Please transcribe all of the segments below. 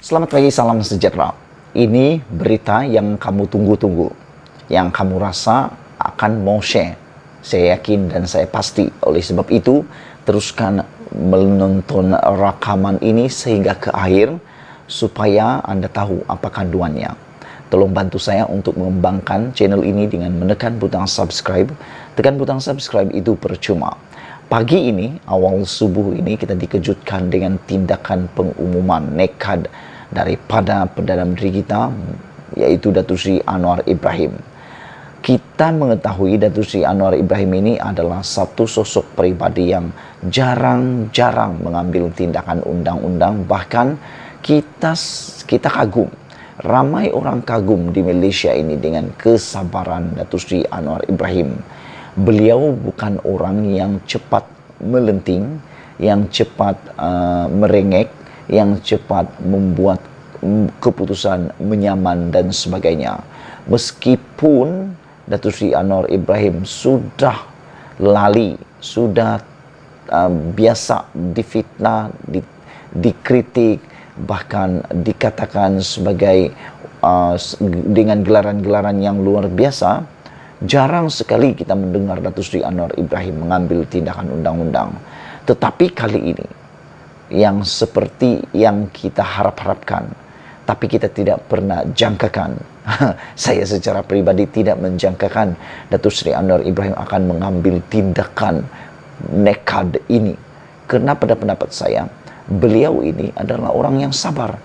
Selamat pagi, salam sejahtera. Ini berita yang kamu tunggu-tunggu, yang kamu rasa akan mau share. Saya yakin dan saya pasti. Oleh sebab itu, teruskan menonton rakaman ini sehingga ke akhir supaya Anda tahu apa kandungannya. Tolong bantu saya untuk mengembangkan channel ini dengan menekan butang subscribe. Tekan butang subscribe itu percuma. Pagi ini, awal subuh ini, kita dikejutkan dengan tindakan pengumuman nekat daripada Perdana Menteri kita, yaitu Datuk Seri Anwar Ibrahim. Kita mengetahui Datuk Seri Anwar Ibrahim ini adalah satu sosok pribadi yang jarang-jarang mengambil tindakan undang-undang. Bahkan kita kagum. Ramai orang kagum di Malaysia ini dengan kesabaran Datuk Seri Anwar Ibrahim. Beliau bukan orang yang cepat melenting, yang cepat merengek, yang cepat membuat keputusan menyaman dan sebagainya. Meskipun Datuk Seri Anwar Ibrahim sudah lali, sudah biasa difitnah, dikritik, bahkan dikatakan sebagai dengan gelaran-gelaran yang luar biasa, jarang sekali kita mendengar Datuk Seri Anwar Ibrahim mengambil tindakan undang-undang. Tetapi kali ini, yang seperti yang kita harap-harapkan, tapi kita tidak pernah jangkakan. Saya secara pribadi tidak menjangkakan Datuk Seri Anwar Ibrahim akan mengambil tindakan nekat ini. Karena pada pendapat saya, beliau ini adalah orang yang sabar.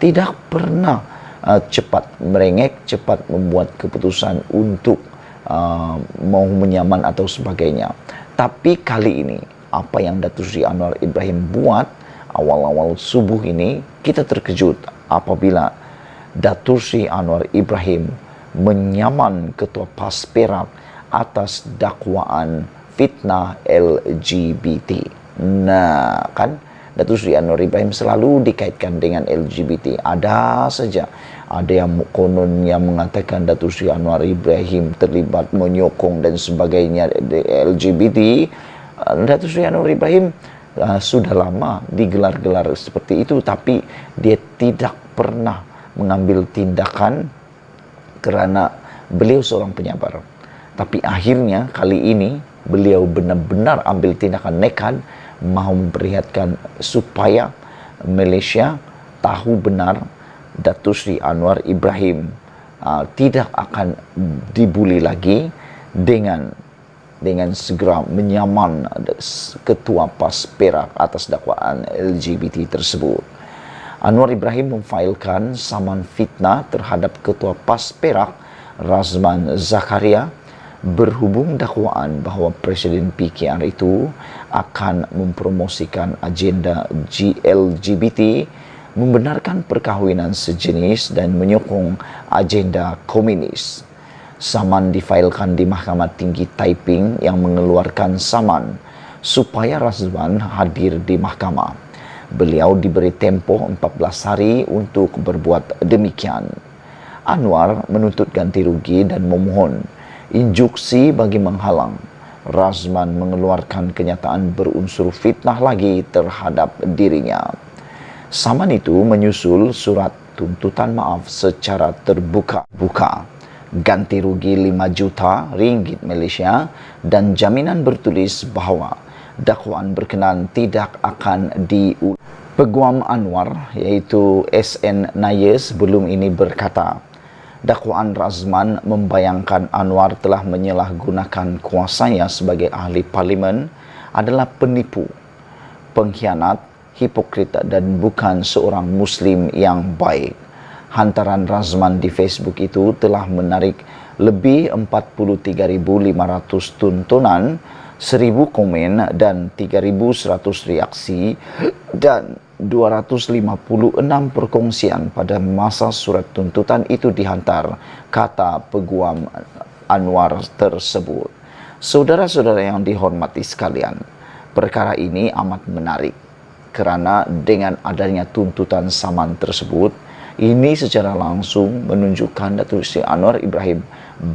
Tidak pernah cepat merengek, cepat membuat keputusan untuk mau menyaman atau sebagainya. Tapi kali ini, apa yang Datuk Seri Anwar Ibrahim buat awal-awal subuh ini, kita terkejut apabila Datuk Seri Anwar Ibrahim menyaman Ketua PAS Perak atas dakwaan fitnah LGBT. Nah, kan Datuk Seri Anwar Ibrahim selalu dikaitkan dengan LGBT. Ada saja. Ada yang konon yang mengatakan Datuk Seri Anwar Ibrahim terlibat menyokong dan sebagainya LGBT. Datuk Seri Anwar Ibrahim sudah lama digelar-gelar seperti itu, tapi dia tidak pernah mengambil tindakan kerana beliau seorang penyabar. Tapi akhirnya kali ini beliau benar-benar ambil tindakan nekat, mahu memperlihatkan supaya Malaysia tahu benar Datuk Seri Anwar Ibrahim tidak akan dibuli lagi dengan segera menyaman Ketua PAS Perak atas dakwaan LGBT tersebut. Anwar Ibrahim memfailkan saman fitnah terhadap Ketua PAS Perak Razman Zakaria berhubung dakwaan bahawa Presiden PKR itu akan mempromosikan agenda LGBT, membenarkan perkahwinan sejenis dan menyokong agenda komunis. Saman difailkan di Mahkamah Tinggi Taiping yang mengeluarkan saman supaya Razman hadir di mahkamah. Beliau diberi tempoh 14 hari untuk berbuat demikian. Anwar menuntut ganti rugi dan memohon injuksi bagi menghalang Razman mengeluarkan kenyataan berunsur fitnah lagi terhadap dirinya. Saman itu menyusul surat tuntutan maaf secara terbuka-buka, ganti rugi 5 juta ringgit Malaysia dan jaminan bertulis bahawa dakwaan berkenaan tidak akan diulang. Peguam Anwar iaitu SN Naya sebelum ini berkata, dakwaan Razman membayangkan Anwar telah menyalahgunakan kuasanya sebagai ahli parlimen adalah penipu, pengkhianat, hipokrit dan bukan seorang Muslim yang baik. Hantaran Razman di Facebook itu telah menarik lebih 43.500 tontonan, 1,000 komen dan 3.100 reaksi dan 256 perkongsian pada masa surat tuntutan itu dihantar, kata peguam Anwar tersebut. Saudara-saudara yang dihormati sekalian, perkara ini amat menarik kerana dengan adanya tuntutan saman tersebut, ini secara langsung menunjukkan Datuk Seri Anwar Ibrahim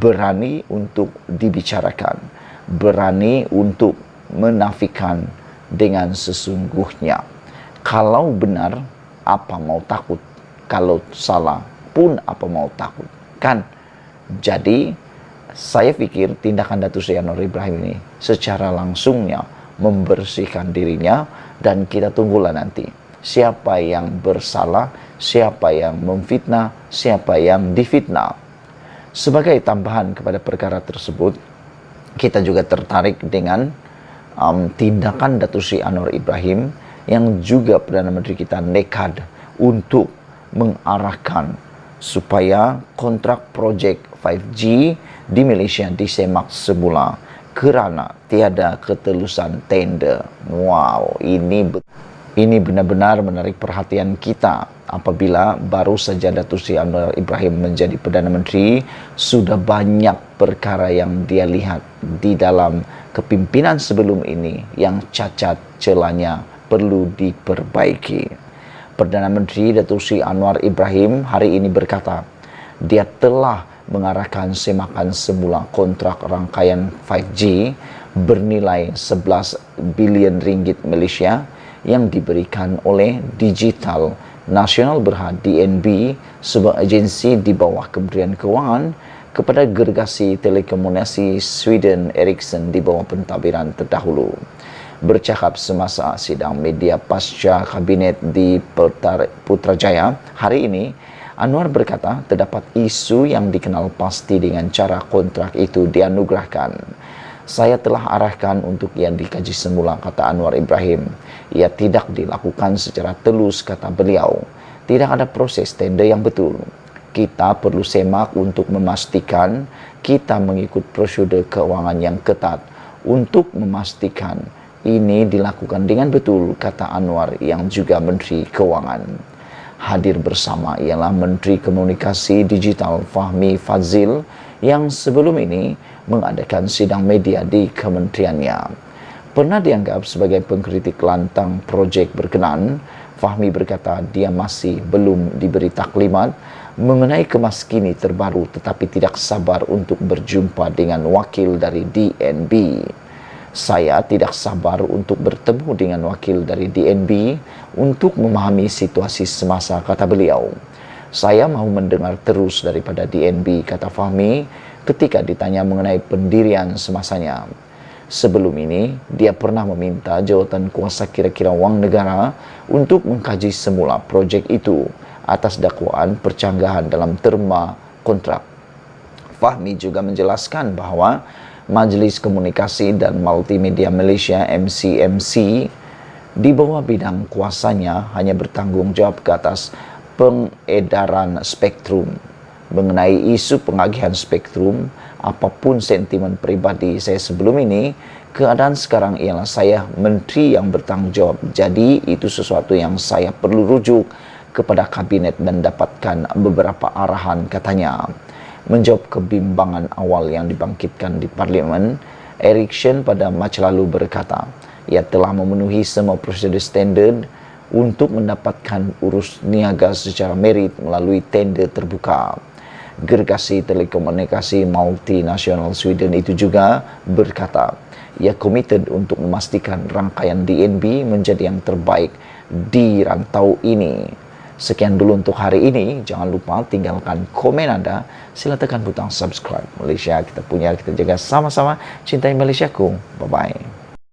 berani untuk dibicarakan, berani untuk menafikan dengan sesungguhnya. Kalau benar, apa mau takut? kalau salah pun apa mau takut, kan? Jadi saya pikir tindakan Datuk Seri Anwar Ibrahim ini secara langsungnya membersihkan dirinya, dan kita tunggulah nanti siapa yang bersalah, siapa yang memfitnah, siapa yang difitnah. Sebagai tambahan kepada perkara tersebut, kita juga tertarik dengan tindakan Datuk Seri Anwar Ibrahim yang juga Perdana Menteri kita nekad untuk mengarahkan supaya kontrak projek 5G di Malaysia disemak semula kerana tiada ketelusan tender. Wow, ini benar-benar menarik perhatian kita apabila baru saja Datuk Seri Anwar Ibrahim menjadi Perdana Menteri, sudah banyak perkara yang dia lihat di dalam kepimpinan sebelum ini yang cacat celanya perlu diperbaiki. Perdana Menteri Datuk Seri Anwar Ibrahim hari ini berkata, dia telah mengarahkan semakan semula kontrak rangkaian 5G bernilai 11 bilion ringgit Malaysia yang diberikan oleh Digital Nasional Berhad DNB, sebuah agensi di bawah Kementerian Kewangan, kepada gergasi telekomunikasi Sweden Ericsson di bawah pentadbiran terdahulu. Bercakap semasa sidang media pasca kabinet di Putrajaya hari ini, Anwar berkata terdapat isu yang dikenal pasti dengan cara kontrak itu dianugerahkan. Saya telah arahkan untuk yang dikaji semula, kata Anwar Ibrahim. Ia tidak dilakukan secara telus, kata beliau. Tidak ada proses tender yang betul. Kita perlu semak untuk memastikan kita mengikut prosedur keuangan yang ketat untuk memastikan ini dilakukan dengan betul, kata Anwar yang juga Menteri Keuangan. Hadir bersama ialah Menteri Komunikasi Digital Fahmi Fadzil yang sebelum ini mengadakan sidang media di kementeriannya. Pernah dianggap sebagai pengkritik lantang projek berkenaan, Fahmi berkata dia masih belum diberi taklimat mengenai kemaskini terbaru, tetapi tidak sabar untuk berjumpa dengan wakil dari DNB. Saya tidak sabar untuk bertemu dengan wakil dari DNB untuk memahami situasi semasa, kata beliau. Saya mahu mendengar terus daripada DNB, kata Fahmi ketika ditanya mengenai pendirian semasanya. Sebelum ini, dia pernah meminta jawatan kuasa kira-kira wang negara untuk mengkaji semula projek itu atas dakwaan percanggahan dalam terma kontrak. Fahmi juga menjelaskan bahawa Majlis Komunikasi dan Multimedia Malaysia MCMC di bawah bidang kuasanya hanya bertanggung jawab ke atas pengedaran spektrum. Mengenai isu pengagihan spektrum, apapun sentimen peribadi saya sebelum ini, keadaan sekarang ialah saya menteri yang bertanggung jawab. Jadi itu sesuatu yang saya perlu rujuk kepada kabinet dan dapatkan beberapa arahan, katanya. Menjawab kebimbangan awal yang dibangkitkan di Parlimen, Ericsson pada Mac lalu berkata, ia telah memenuhi semua prosedur standard untuk mendapatkan urus niaga secara merit melalui tender terbuka. Gergasi telekomunikasi multinasional Sweden itu juga berkata, ia komited untuk memastikan rangkaian DNB menjadi yang terbaik di rantau ini. Sekian dulu untuk hari ini. Jangan lupa tinggalkan komen Anda. Sila tekan butang subscribe. Malaysia kita punya, kita jaga sama-sama. Cintai Malaysiaku. Bye-bye.